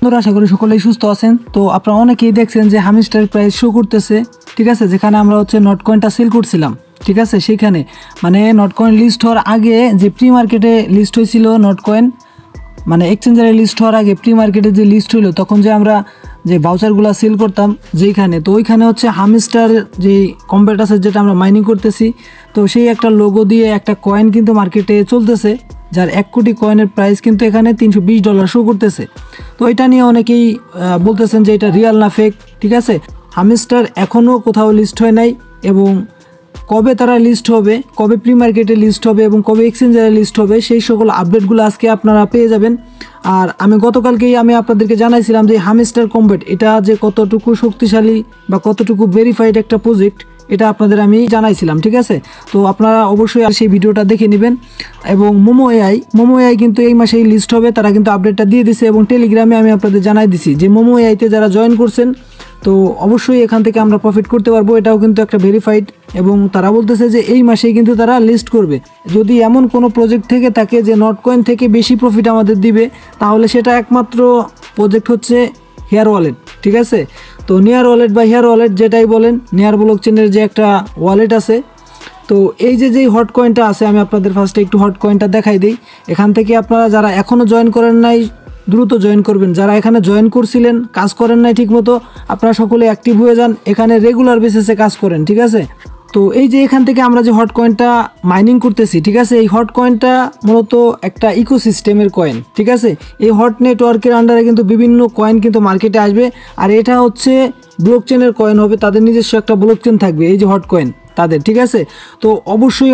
বন্ধুরা আশা করি সকলেই সুস্থ আছেন। তো আপনারা অনেকেই দেখছেন যে হামিস্টার প্রাইস শো করতেছে, ঠিক আছে, যেখানে আমরা হচ্ছে নট কয়েনটা সেল করছিলাম, ঠিক আছে, সেইখানে মানে নট কয়েন লিস্ট হওয়ার আগে যে প্রি মার্কেটে লিস্ট হয়েছিল নট কয়েন, মানে এক্সচেঞ্জারে লিস্ট হওয়ার আগে প্রি মার্কেটে যে লিস্ট হইলো তখন যে আমরা যে ভাউচারগুলো সেল করতাম যেইখানে, তো ওইখানে হচ্ছে হামিস্টার যে কম্পিউটার যেটা আমরা মাইনিং করতেছি, তো সেই একটা লোগো দিয়ে একটা কয়েন কিন্তু মার্কেটে চলতেছে, যার 1 কোটি কয়েনের প্রাইস কিন্তু এখানে $320 শো করতেছে। তো এটা নিয়ে অনেকেই বলতেছেন যে এটা রিয়াল না ফেক, ঠিক আছে। হামিস্টার এখনও কোথাও লিস্ট হয় নাই, এবং কবে তারা লিস্ট হবে, কবে প্রি মার্কেটে লিস্ট হবে এবং কবে এক্সচেঞ্জারে লিস্ট হবে, সেই সকল আপডেটগুলো আজকে আপনারা পেয়ে যাবেন। আর আমি গতকালকেই আপনাদেরকে জানাইছিলাম যে হামিস্টার কম্বেট এটা যে কতটুকু শক্তিশালী বা কতটুকু ভেরিফাইড একটা প্রজেক্ট, এটা আপনাদের আমি জানাইছিলাম, ঠিক আছে। তো আপনারা অবশ্যই সেই ভিডিওটা দেখে নেবেন। এবং মোমো এআই কিন্তু এই মাসেই লিস্ট হবে, তারা কিন্তু আপডেটটা দিয়ে দিছে, এবং টেলিগ্রামে আমি আপনাদের জানাই দিছি যে মোমো এআইতে যারা জয়েন করছেন তো অবশ্যই এখান থেকে আমরা প্রফিট করতে পারবো, এটাও কিন্তু একটা ভেরিফাইড। এবং তারা বলতেছে যে এই মাসেই কিন্তু তারা লিস্ট করবে। যদি এমন কোনো প্রজেক্ট থেকে থাকে যে নট কয়েন থেকে বেশি প্রফিট আমাদের দিবে, তাহলে সেটা একমাত্র প্রজেক্ট হচ্ছে হেয়ার ওয়ালেট, ঠিক আছে। তো নেয়ার ওয়ালেট বা হেয়ার ওয়ালেট যেটাই বলেন, নেয়ার ব্লকচেনের যে একটা ওয়ালেট আছে, তো এই যে হট কয়েনটা আছে, আমি আপনাদের ফার্স্টে একটু হট কয়েনটা দেখাই দিই। এখান থেকে আপনারা যারা এখনও জয়েন করেন নাই দ্রুত জয়েন করবেন, যারা এখানে জয়েন করছিলেন কাজ করেন নাই ঠিকমতো, আপনারা সকলে অ্যাক্টিভ হয়ে যান, এখানে রেগুলার বেসিসে কাজ করেন, ঠিক আছে। তো এই যে এখান থেকে আমরা যে হট কয়েনটা মাইনিং করতেছি, ঠিক আছে, এই হট কয়েনটা মূলত একটা ইকোসিস্টেমের কয়েন, ঠিক আছে। এই হট নেটওয়ার্কের আন্ডারে কিন্তু বিভিন্ন কয়েন কিন্তু মার্কেটে আসবে, আর এটা হচ্ছে ব্লকচেনের কয়েন হবে, তাদের নিজস্ব একটা ব্লকচেন থাকবে এই যে হট কয়েন তাদের, ঠিক আছে। তো অবশ্যই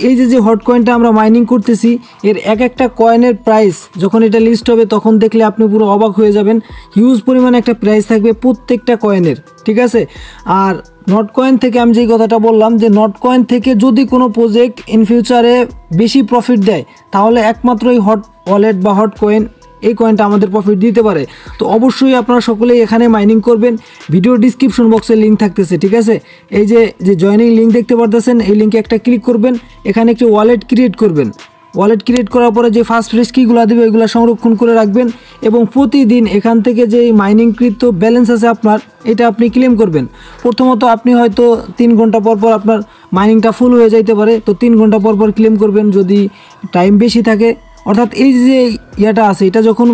এই যে হট কয়েনটা আমরা মাইনিং করতেছি, এর এক একটা কয়েনের প্রাইস যখন এটা লিস্ট হবে তখন দেখলে আপনি পুরো অবাক হয়ে যাবেন। হিউজ পরিমাণে একটা প্রাইস থাকবে প্রত্যেকটা কয়েনের, ঠিক আছে। আর নট কয়েন থেকে আমি যেই কথাটা বললাম যে নট কয়েন থেকে যদি কোনো প্রজেক্ট ইন ফিউচারে বেশি প্রফিট দেয়, তাহলে একমাত্র এই হট ওয়ালেট বা হট কয়েন, এই কয়েনটা আমাদের প্রফিট দিতে পারে। তো অবশ্যই আপনারা সকলেই এখানে মাইনিং করবেন। ভিডিও ডিসক্রিপশন বক্সে লিঙ্ক থাকতেছে, ঠিক আছে। এই যে জয়েনিং লিঙ্ক দেখতে পারতেছেন, এই লিঙ্কে একটা ক্লিক করবেন, এখানে একটি ওয়ালেট ক্রিয়েট করবেন। ওয়ালেট ক্রিয়েট করার পরে যে ফার্স্ট ফ্রেশ কিগুলো দেবে ওইগুলো সংরক্ষণ করে রাখবেন, এবং প্রতিদিন এখান থেকে যে মাইনিংকৃত ব্যালেন্স আছে আপনার, এটা আপনি ক্লেম করবেন। প্রথমত আপনি হয়তো 3 ঘন্টা পর আপনার মাইনিংটা ফুল হয়ে যাইতে পারে, তো 3 ঘন্টা পর ক্লেম করবেন যদি টাইম বেশি থাকে। অর্থাৎ এই যে ইয়াটা আছে, এটা যখন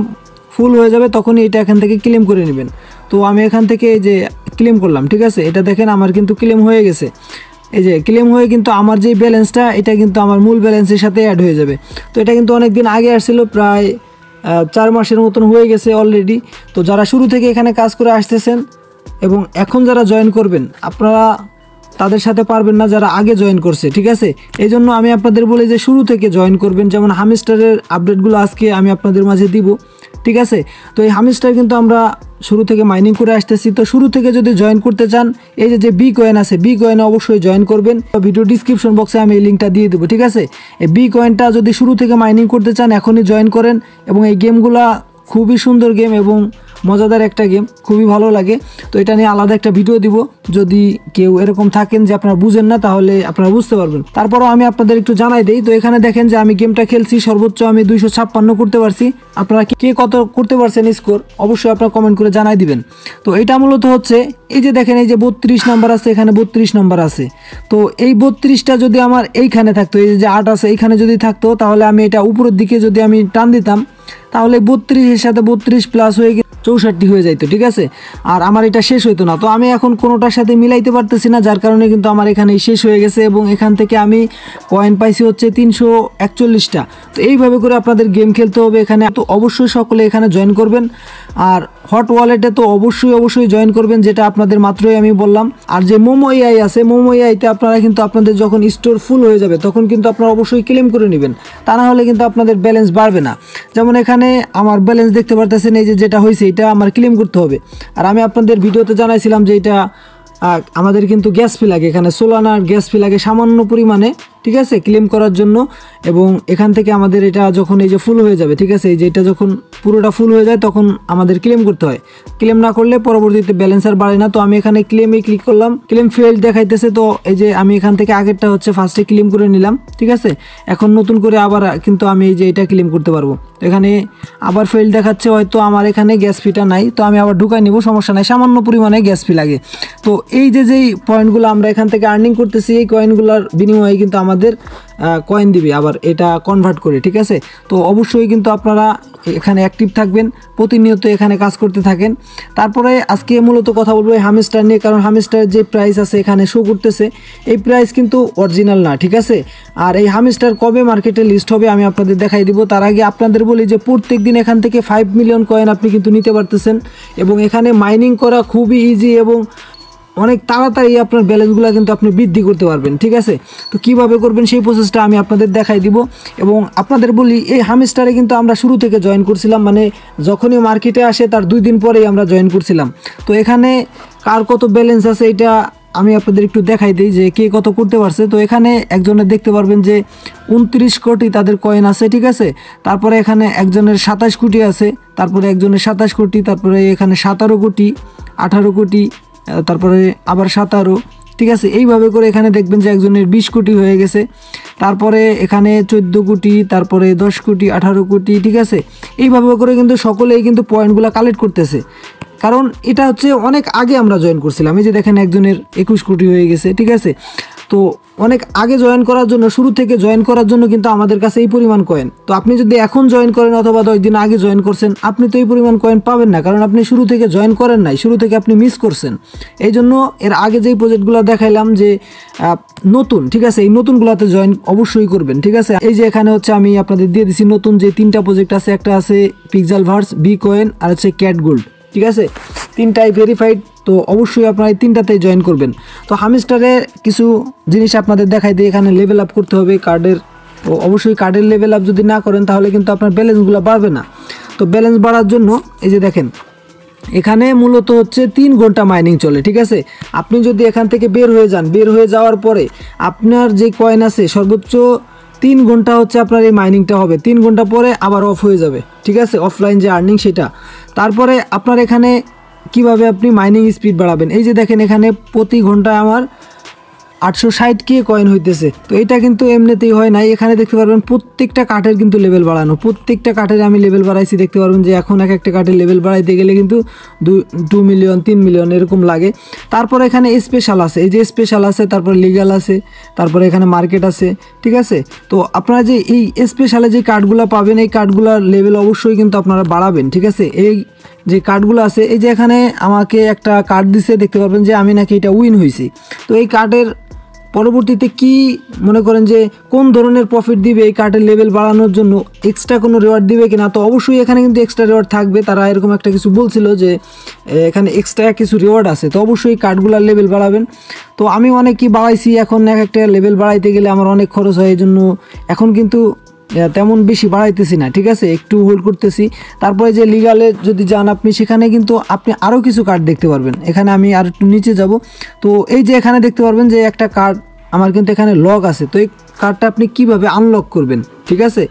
ফুল হয়ে যাবে তখনই এটা এখান থেকে ক্লেম করে নেবেন। তো আমি এখান থেকে এই যে ক্লেম করলাম, ঠিক আছে, এটা দেখেন আমার কিন্তু ক্লেম হয়ে গেছে। এই যে ক্লেম হয়ে কিন্তু আমার যে ব্যালেন্সটা, এটা কিন্তু আমার মূল ব্যালেন্সের সাথে অ্যাড হয়ে যাবে। তো এটা কিন্তু অনেক দিন আগে আসছিল, প্রায় 4 মাসের মতন হয়ে গেছে অলরেডি। তো যারা শুরু থেকে এখানে কাজ করে আসতেছেন এবং এখন যারা জয়েন করবেন, আপনারা তাদের সাথে পারবেন না যারা আগে জয়েন করছে, ঠিক আছে। এই জন্য আমি আপনাদের বলি যে শুরু থেকে জয়েন করবেন। যেমন হামিস্টারের আপডেটগুলো আজকে আমি আপনাদের মাঝে দিব, ঠিক আছে। তো এই হামিস্টার কিন্তু আমরা শুরু থেকে মাইনিং করে আসতেছি। তো শুরু থেকে যদি জয়েন করতে চান, এই যে বি কয়েন আছে, বি কয়েনে অবশ্যই জয়েন করবেন। ভিডিও ডিসক্রিপশন বক্সে আমি এই লিঙ্কটা দিয়ে দেবো, ঠিক আছে। এই বি কয়েনটা যদি শুরু থেকে মাইনিং করতে চান এখনই জয়েন করেন। এবং এই গেমগুলা খুবই সুন্দর গেম এবং মজাদার একটা গেম, খুবই ভালো লাগে। তো এটা নিয়ে আলাদা একটা ভিডিও দিব, যদি কেউ এরকম থাকেন যে আপনারা বুঝেন না, তাহলে আপনারা বুঝতে পারবেন। তারপরও আমি আপনাদের একটু জানাই দেই। তো এখানে দেখেন যে আমি গেমটা খেলছি, সর্বোচ্চ আমি 256 করতে পারছি। আপনারা কে কত করতে পারছেন স্কোর, অবশ্যই আপনারা কমেন্ট করে জানাই দিবেন। তো এটা মূলত হচ্ছে এই যে দেখেন, এই যে 32 নাম্বার আছে, এখানে 32 নাম্বার আছে। তো এই 32টা যদি আমার এইখানে থাকতো, এই যে 8 আছে এইখানে যদি থাকতো, তাহলে আমি এটা উপরের দিকে যদি আমি টান দিতাম, তাহলে 32-এর সাথে 32 প্লাস হয়ে 64 হয়ে যাইতো, ঠিক আছে। আর আমার এটা শেষ হইতো না। তো আমি এখন কোনোটার সাথে মিলাইতে পারতেছি না, যার কারণে কিন্তু আমার এখানে শেষ হয়ে গেছে। এবং এখান থেকে আমি কয়েন পাইছি হচ্ছে 341টা। তো এইভাবে করে আপনাদের গেম খেলতে হবে এখানে। তো অবশ্যই সকলে এখানে জয়েন করবেন। আর হট ওয়ালেটে তো অবশ্যই জয়েন করবেন, যেটা আপনাদের মাত্রই আমি বললাম। আর যে মোমো এআই আছে, মোমো এআইতে আপনারা কিন্তু আপনাদের যখন স্টোর ফুল হয়ে যাবে তখন কিন্তু আপনারা অবশ্যই ক্লেম করে নেবেন, তা না হলে কিন্তু আপনাদের ব্যালেন্স বাড়বে না। যেমন এখানে আমার ব্যালেন্স দেখতে পারতেছেন, এই যে যেটা হয়েছে এটা আমার ক্লেম করতে হবে। আর আমি আপনাদের ভিডিওতে জানাইছিলাম যে এটা আমাদের কিন্তু গ্যাস ফি লাগে, এখানে সোলানার গ্যাস ফি লাগে সামান্য পরিমাণে, ঠিক আছে, ক্লেম করার জন্য। এবং এখান থেকে আমাদের এটা যখন এই যে ফুল হয়ে যাবে, ঠিক আছে, এই যে এটা যখন পুরোটা ফুল হয়ে যায় তখন আমাদের ক্লেম করতে হয়। ক্লেম না করলে পরবর্তীতে ব্যালেন্স আর বাড়ে না। তো আমি এখানে ক্লেমে ক্লিক করলাম, ক্লেম ফেল্ড দেখাইতেছে। তো এই যে আমি এখান থেকে আগেরটা হচ্ছে ফার্স্টে ক্লেম করে নিলাম, ঠিক আছে। এখন নতুন করে আবার কিন্তু আমি এই যে এটা ক্লেম করতে পারবো। এখানে আবার ফেল্ড দেখাচ্ছে, হয়তো আমার এখানে গ্যাস ফিটা নাই, তো আমি আবার ঢুকাই নিব, সমস্যা নাই, সামান্য পরিমাণে গ্যাস ফি লাগে। তো এই যে যেই পয়েন্টগুলো আমরা এখান থেকে আর্নিং করতেছি, এই কয়েনগুলোর বিনিময়ে কিন্তু আমাদের কয়েন দিবে আবার এটা কনভার্ট করে, ঠিক আছে। তো অবশ্যই কিন্তু আপনারা এখানে অ্যাক্টিভ থাকবেন, প্রতিনিয়ত এখানে কাজ করতে থাকেন। তারপরে আজকে মূলত কথা বলবো এই হামস্টার নিয়ে, কারণ হামস্টার যে প্রাইস আছে এখানে শো করতেছে, এই প্রাইস কিন্তু অরিজিনাল না, ঠিক আছে। আর এই হামস্টার কবে মার্কেটে লিস্ট হবে আমি আপনাদের দেখাই দিব। তার আগে আপনাদের বলি যে প্রত্যেক দিন এখান থেকে 5 মিলিয়ন কয়েন আপনি কিন্তু নিতে পারতেছেন, এবং এখানে মাইনিং করা খুবই ইজি এবং অনেক তাড়াতাড়ি আপনার ব্যালেন্সগুলো কিন্তু আপনি বৃদ্ধি করতে পারবেন, ঠিক আছে। তো কিভাবে করবেন সেই প্রসেসটা আমি আপনাদের দেখাই দিব। এবং আপনাদের বলি এই হামস্টারে কিন্তু আমরা শুরু থেকে জয়েন করছিলাম, মানে যখনই মার্কেটে আসে তার 2 দিন পরেই আমরা জয়েন করছিলাম। তো এখানে কার কত ব্যালেন্স আছে এটা আমি আপনাদের একটু দেখাই দিই যে কে কত করতে পারছে। তো এখানে একজনের দেখতে পারবেন যে 29 কোটি তাদের কয়েন আছে, ঠিক আছে। তারপরে এখানে একজনের 27 কোটি আছে, তারপরে একজনের 27 কোটি, তারপরে এখানে 17 কোটি, 18 কোটি, তারপরে আবার 17, ঠিক আছে। এইভাবে করে এখানে দেখবেন যে একজনের 20 কোটি হয়ে গেছে, তারপরে এখানে 14 কোটি, তারপরে 10 কোটি, 18 কোটি, ঠিক আছে। এইভাবে করে কিন্তু সকলেই কিন্তু পয়েন্টগুলো কালেক্ট করতেছে, কারণ এটা হচ্ছে অনেক আগে আমরা জয়েন করছিলাম। এই যে দেখেন একজনের 21 কোটি হয়ে গেছে, ঠিক আছে। তো অনেক আগে জয়েন করার জন্য, শুরু থেকে জয়েন করার জন্য কিন্তু আমাদের কাছে এই পরিমাণ কয়েন। তো আপনি যদি এখন জয়েন করেন অথবা 10 দিন আগে জয়েন করছেন, আপনি তো এই পরিমাণ কয়েন পাবেন না, কারণ আপনি শুরু থেকে জয়েন করেন নাই, শুরু থেকে আপনি মিস করছেন। এই জন্য এর আগে যেই প্রজেক্টগুলো দেখাইলাম যে নতুন, ঠিক আছে, এই নতুনগুলোতে জয়েন অবশ্যই করবেন, ঠিক আছে। এই যে এখানে হচ্ছে আমি আপনাদের দিয়ে দিছি নতুন যে 3টা প্রজেক্ট আছে, একটা আছে পিক্সেলভার্স, বি কয়েন, আর হচ্ছে ক্যাট গোল্ড, ঠিক আছে। 3টাই ভেরিফাইড, তো অবশ্যই আপনারা এই 3টাতেই জয়েন করবেন। তো হামস্টারে কিছু জিনিস আপনাদের দেখাই দিই। এখানে লেভেল আপ করতে হবে কার্ডের, তো অবশ্যই কার্ডের লেভেল আপ যদি না করেন তাহলে কিন্তু আপনার ব্যালেন্সগুলো বাড়বে না। তো ব্যালেন্স বাড়ার জন্য এই যে দেখেন এখানে মূলত হচ্ছে 3 ঘন্টা মাইনিং চলে, ঠিক আছে। আপনি যদি এখান থেকে বের হয়ে যান, বের হয়ে যাওয়ার পরে আপনার যে কয়েন আছে সর্বোচ্চ 3 ঘন্টা হচ্ছে আপনার এই মাইনিংটা হবে, 3 ঘন্টা পরে আবার অফ হয়ে যাবে, ঠিক আছে, অফলাইন যে আর্নিং সেটা। তারপরে আপনার এখানে কিভাবে আপনি মাইনিং স্পিড বাড়াবেন, এই যে দেখেন এখানে প্রতি ঘন্টায় আমার 860 কয়েন হইতেছে। তো এটা কিন্তু এমনিতেই হয় নাই, এখানে দেখতে পারবেন প্রত্যেকটা কাঠের কিন্তু লেভেল বাড়ানো, প্রত্যেকটা কাঠের আমি লেভেল বাড়াইছি। দেখতে পারবেন যে এখন এক একটা কাঠের লেভেল বাড়াইতে গেলে কিন্তু 2 মিলিয়ন 3 মিলিয়ন এরকম লাগে। তারপর এখানে স্পেশাল আছে, এই যে স্পেশাল আছে, তারপর লিগাল আছে, তারপরে এখানে মার্কেট আছে, ঠিক আছে। তো আপনারা যে এই স্পেশালে যে কার্ডগুলো পাবেন, এই কার্ডগুলোর লেভেল অবশ্যই কিন্তু আপনারা বাড়াবেন, ঠিক আছে। এই যে কার্ডগুলো আছে, এই যে এখানে আমাকে একটা কার্ড দিছে, দেখতে পারবেন যে আমি নাকি এটা উইন হয়েছি। তো এই কার্ডের পরবর্তীতে কি মনে করেন যে কোন ধরনের প্রফিট দিবে, এই কার্ডের লেভেল বাড়ানোর জন্য এক্সট্রা কোনো রিওয়ার্ড দিবে কিনা, তো অবশ্যই এখানে কিন্তু এক্সট্রা রিওয়ার্ড থাকবে। তারা এরকম একটা কিছু বলছিল যে এখানে এক্সট্রা কিছু রিওয়ার্ড আছে, তো অবশ্যই কার্ডগুলোর লেভেল বাড়াবেন। তো আমি অনেকই বাড়াইছি, এখন এক একটা লেভেল বাড়াইতে গেলে আমার অনেক খরচ হয়, এই জন্য এখন কিন্তু তেমন বেশি বাড়াইতেছি না, ঠিক আছে, একটু হোল্ড করতেছি। তারপরে যে লিগালে যদি যান আপনি, সেখানে কিন্তু আপনি আরও কিছু কার্ড দেখতে পারবেন। এখানে আমি আর একটু নিচে যাব, তো এই যে এখানে দেখতে পারবেন যে একটা কার্ড আমার কিন্তু এখানে লক আছে। তো এই কার্ডটা আপনি কিভাবে আনলক করবেন, ঠিক আছে,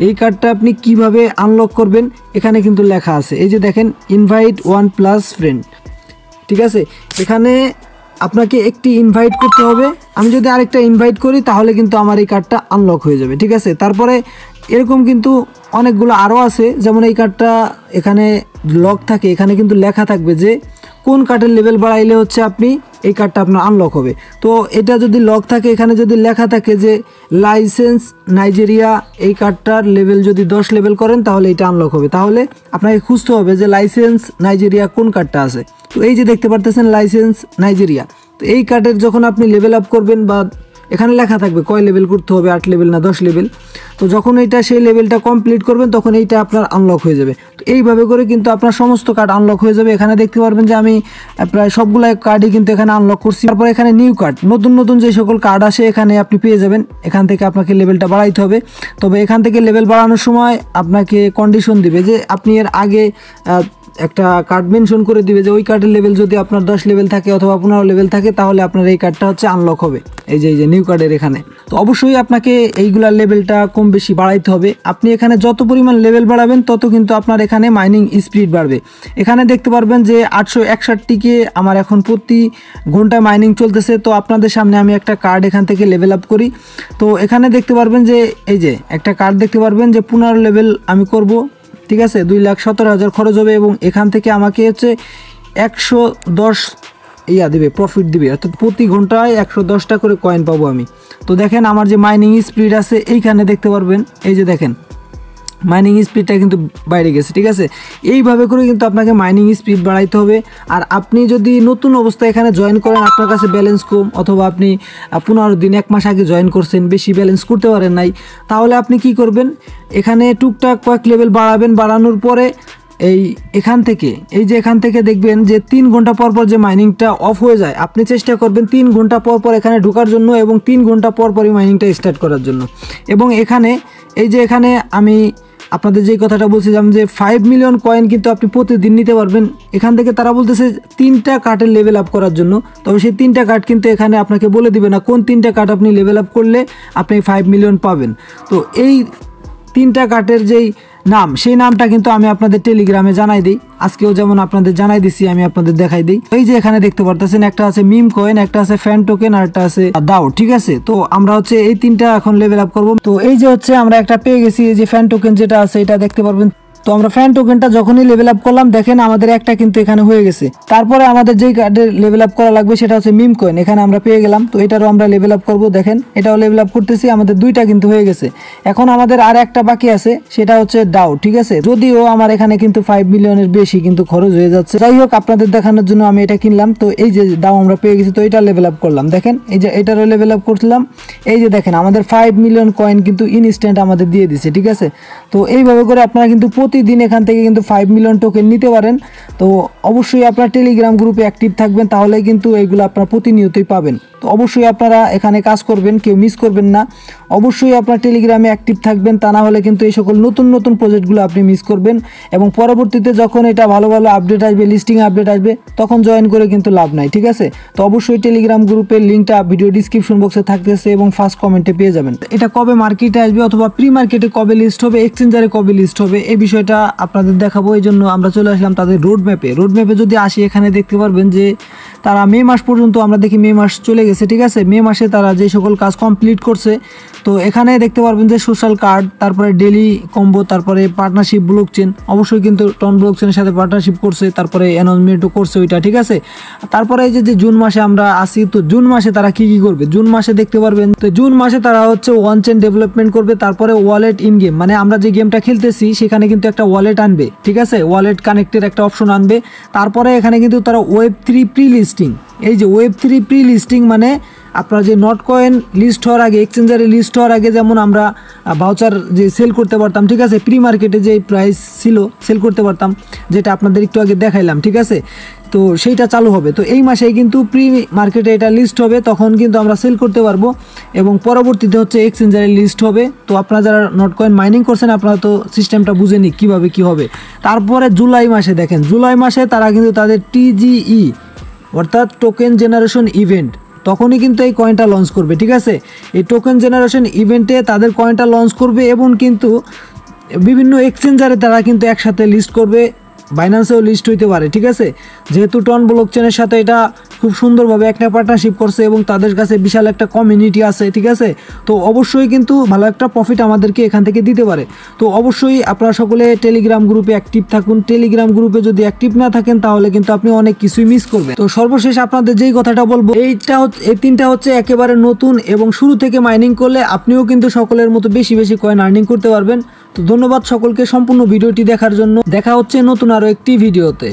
এই কার্ডটা আপনি কিভাবে আনলক করবেন এখানে কিন্তু লেখা আছে। এই যে দেখেন ইনভাইট 1+ ফ্রেন্ড, ঠিক আছে। এখানে আপনাকে একটি ইনভাইট করতে হবে, আমি যদি আরেকটা ইনভাইট করি তাহলে কিন্তু আমার এই কার্ডটা আনলক হয়ে যাবে, ঠিক আছে। তারপরে এরকম কিন্তু অনেকগুলো আরও আছে, যেমন এই কার্ডটা এখানে লক থাকে, এখানে কিন্তু লেখা থাকবে যে কোন কার্ডের লেভেল বাড়াইলে হচ্ছে আপনি এই কার্ডটা আপনার আনলক হবে। তো এটা যদি লক থাকে, এখানে যদি লেখা থাকে যে লাইসেন্স নাইজেরিয়া, এই কার্ডটার লেভেল যদি 10 লেভেল করেন তাহলে এটা আনলক হবে। তাহলে আপনাকে খুঁজতে হবে যে লাইসেন্স নাইজেরিয়া কোন কার্ডটা আছে। তো এই যে দেখতে পারতেছেন লাইসেন্স নাইজেরিয়া, তো এই কার্ডের যখন আপনি লেভেল আপ করবেন বা এখানে লেখা থাকবে কয় লেভেল করতে হবে, 8 লেভেল না 10 লেভেল, তো যখন এইটা সেই লেভেলটা কমপ্লিট করবেন তখন এইটা আপনার আনলক হয়ে যাবে। তো এইভাবে করে কিন্তু আপনার সমস্ত কার্ড আনলক হয়ে যাবে। এখানে দেখতে পারবেন যে আমি প্রায় সবগুলো কার্ডই কিন্তু এখানে আনলক করছি। তারপর এখানে নিউ কার্ড, নতুন নতুন যে সকল কার্ড আসে এখানে আপনি পেয়ে যাবেন। এখান থেকে আপনাকে লেভেলটা বাড়াইতে হবে, তবে এখান থেকে লেভেল বাড়ানোর সময় আপনাকে কন্ডিশন দিবে যে আপনি এর আগে একটা কার্ড মেনশন করে দিবে যে ওই কার্ডের লেভেল যদি আপনার 10 লেভেল থাকে অথবা 15 লেভেল থাকে তাহলে আপনার এই কার্ডটা হচ্ছে আনলক হবে। এই যে নিউ কার্ডের এখানে। তো অবশ্যই আপনাকে এইগুলার লেভেলটা কম বেশি বাড়াইতে হবে। আপনি এখানে যত পরিমাণ লেভেল বাড়াবেন তত কিন্তু আপনার এখানে মাইনিং স্পিড বাড়বে। এখানে দেখতে পারবেন যে 861টিকে আমার এখন প্রতি ঘন্টায় মাইনিং চলতেছে। তো আপনাদের সামনে আমি একটা কার্ড এখান থেকে লেভেল আপ করি। তো এখানে দেখতে পারবেন যে এই যে একটা কার্ড দেখতে পারবেন যে 15 লেভেল আমি করব, ঠিক আছে, 2,17,000 খরচ হবে এবং এখান থেকে আমাকে হচ্ছে 110 দিবে, প্রফিট দিবে, অর্থাৎ প্রতি ঘন্টায় 110টা করে কয়েন পাবো আমি। তো দেখেন আমার যে মাইনিং স্পিড আছে এইখানে দেখতে পারবেন, এই যে দেখেন মাইনিং স্পিডটা কিন্তু বাইরে গেছে, ঠিক আছে। এইভাবে করে কিন্তু আপনাকে মাইনিং স্পিড বাড়াইতে হবে। আর আপনি যদি নতুন অবস্থায় এখানে জয়েন করেন, আপনার কাছে ব্যালেন্স কম অথবা আপনি 15 দিন 1 মাস আগে জয়েন করছেন, বেশি ব্যালেন্স করতে পারেন নাই, তাহলে আপনি কি করবেন, এখানে টুকটাক কয়েক লেভেল বাড়াবেন। বাড়ানোর পরে এখান থেকে দেখবেন যে 3 ঘন্টা পর পর যে মাইনিংটা অফ হয়ে যায়, আপনি চেষ্টা করবেন 3 ঘন্টা পর পর এখানে ঢোকার জন্য এবং 3 ঘন্টা পর পরই মাইনিংটা স্টার্ট করার জন্য। এবং এখানে আমি আপনাদের যেই কথাটা বলছিলাম যে 5 মিলিয়ন কয়েন কিন্তু আপনি প্রতিদিন নিতে পারবেন। এখান থেকে তারা বলতেছে 3টা কার্ডের লেভেল আপ করার জন্য। তবে সেই 3টা কার্ড কিন্তু এখানে আপনাকে বলে দিবে না কোন 3টা কার্ড আপনি লেভেল আপ করলে আপনি 5 মিলিয়ন পাবেন। তো এই 3টা কার্ডের যেই নাম, সেই নামটা কিন্তু আমি আপনাদের টেলিগ্রামে জানাই দিই। আজকেও যেমন আপনাদের জানাই দিছি, আমি আপনাদের দেখাই দিই। এই যে এখানে দেখতে পারতেছেন একটা আছে মিম কয়েন, একটা আছে ফ্যান টোকেন, আর একটা আছে দাও, ঠিক আছে। তো আমরা হচ্ছে এই 3টা এখন লেভেল আপ করবো। তো এই যে হচ্ছে আমরা একটা পেয়ে গেছি, এই যে ফ্যান টোকেন যেটা আছে এটা দেখতে পারবেন। তো আমরা ফ্যান টোকেনটা যখনই লেভেল আপ করলাম, দেখেন আমাদের একটা কিন্তু এখানে হয়ে গেছে। তারপরে আমাদের যেই কার্ডের লেভেল আপ করা লাগবে সেটা হচ্ছে মিম কয়েন, এখানে আমরা পেয়ে গেলাম। তো এটারও আমরা লেভেল আপ করবো, দেখেন এটাও লেভেল আপ করতেছি, আমাদের 2টা কিন্তু হয়ে গেছে। এখন আমাদের আর একটা বাকি আছে, সেটা হচ্ছে ডাও, ঠিক আছে। যদিও আমার এখানে কিন্তু 5 মিলিয়নের বেশি কিন্তু খরচ হয়ে যাচ্ছে, যাই হোক আপনাদের দেখানোর জন্য আমি এটা কিনলাম। তো এই যে ডাও আমরা পেয়ে গেছি, তো এটা লেভেল আপ করলাম, দেখেন এই যে এটারও লেভেল আপ করলাম। এই যে দেখেন আমাদের 5 মিলিয়ন কয়েন কিন্তু ইনস্ট্যান্ট আমাদের দিয়ে দিছে, ঠিক আছে। তো এইভাবে করে আপনারা কিন্তু প্রতিদিন এখান থেকে কিন্তু 5 মিলিয়ন টোকেন নিতে পারেন। তো অবশ্যই আপনার টেলিগ্রাম গ্রুপে অ্যাক্টিভ থাকবেন, তাহলে কিন্তু এইগুলো আপনারা প্রতিনিয়তই পাবেন। তো অবশ্যই আপনারা এখানে কাজ করবেন, কেউ মিস করবেন না। অবশ্যই আপনার টেলিগ্রামে অ্যাক্টিভ থাকবেন, তা না হলে কিন্তু এই সকল নতুন প্রজেক্টগুলো আপনি মিস করবেন। এবং পরবর্তীতে যখন এটা ভালো আপডেট আসবে, লিস্টিং আপডেট আসবে, তখন জয়েন করে কিন্তু লাভ নাই, ঠিক আছে। তো অবশ্যই টেলিগ্রাম গ্রুপের লিঙ্কটা ভিডিও ডিসক্রিপশন বক্সে থাকতেছে এবং ফার্স্ট কমেন্টে পেয়ে যাবেন। এটা কবে মার্কেটে আসবে অথবা প্রি মার্কেটে কবে লিস্ট হবে, এক্সচেঞ্জারে কবে লিস্ট হবে, এই বিষয়টা আপনাদের দেখাবো। এই জন্য আমরা চলে আসলাম তাদের রোড ম্যাপে যদি আসি, এখানে দেখতে পারবেন যে তারা মে মাস পর্যন্ত, আমরা দেখি মে মাস চলে গেছে, ঠিক আছে। মে মাসে তারা যে সকল কাজ কমপ্লিট করছে, তো এখানে দেখতে পারবেন যে সোশ্যাল কার্ড, তারপরে ডেলি কম্বো, তারপরে পার্টনারশিপ ব্লকচেন, অবশ্যই কিন্তু টন ব্লকচেনের সাথে পার্টনারশিপ করছে, তারপরে অ্যানাউন্সমেন্টও করছে ওইটা, ঠিক আছে। তারপরে এই যে জুন মাসে আমরা আসি, তো জুন মাসে তারা কি করবে, জুন মাসে দেখতে পারবেন। তো জুন মাসে তারা হচ্ছে ওয়ান চেন ডেভেলপমেন্ট করবে, তারপরে ওয়ালেট ইন গেম, মানে আমরা যে গেমটা খেলতেছি সেখানে কিন্তু একটা ওয়ালেট আনবে, ঠিক আছে, ওয়ালেট কানেক্টের একটা অপশন আনবে। তারপরে এখানে কিন্তু তারা Web3 প্রি লিস্টিং, এই যে Web3 প্রি লিস্টিং মানে আপনার যে নট কয়েন লিস্ট হওয়ার আগে, এক্সচেঞ্জারে লিস্ট হওয়ার আগে যেমন আমরা ভাউচার যে সেল করতে পারতাম, ঠিক আছে, প্রি মার্কেটে যে প্রাইস ছিল সেল করতে পারতাম, যেটা আপনাদের একটু আগে দেখাইলাম, ঠিক আছে। তো সেইটা চালু হবে। তো এই মাসেই কিন্তু প্রি মার্কেটে এটা লিস্ট হবে, তখন কিন্তু আমরা সেল করতে পারবো এবং পরবর্তীতে হচ্ছে এক্সচেঞ্জারে লিস্ট হবে। তো আপনারা যারা নট কয়েন মাইনিং করছেন, আপনারা তো সিস্টেমটা বুঝে নিন কীভাবে কী হবে। তারপরে জুলাই মাসে দেখেন, জুলাই মাসে তারা কিন্তু তাদের TGE অর্থাৎ টোকেন জেনারেশন ইভেন্ট, তখনই কিন্তু এই কয়েনটা লঞ্চ করবে, ঠিক আছে। এই টোকেন জেনারেশন ইভেন্টে তাদের কয়েনটা লঞ্চ করবে এবং কিন্তু বিভিন্ন এক্সচেঞ্জারে তারা কিন্তু একসাথে লিস্ট করবে, বাইন্যান্সেও লিস্ট হইতে পারে, ঠিক আছে। যেহেতু টন ব্লকচেনের সাথে এটা খুব সুন্দরভাবে একটা পার্টনারশিপ করছে এবং তাদের কাছে বিশাল একটা কমিউনিটি আছে, ঠিক আছে। তো অবশ্যই কিন্তু ভালো একটা প্রফিট আমাদেরকে এখান থেকে দিতে পারে। তো অবশ্যই আপনারা সকলে টেলিগ্রাম গ্রুপে অ্যাক্টিভ থাকুন। টেলিগ্রাম গ্রুপে যদি অ্যাক্টিভ না থাকেন তাহলে কিন্তু আপনি অনেক কিছুই মিস করবেন। তো সর্বশেষ আপনাদের যেই কথাটা বলবো, এই 3টা হচ্ছে একেবারে নতুন এবং শুরু থেকে মাইনিং করলে আপনিও কিন্তু সকলের মতো বেশি কয়েন আর্নিং করতে পারবেন। তো ধন্যবাদ সকলকে সম্পূর্ণ ভিডিওটি দেখার জন্য। দেখা হচ্ছে নতুন আরো একটি ভিডিওতে।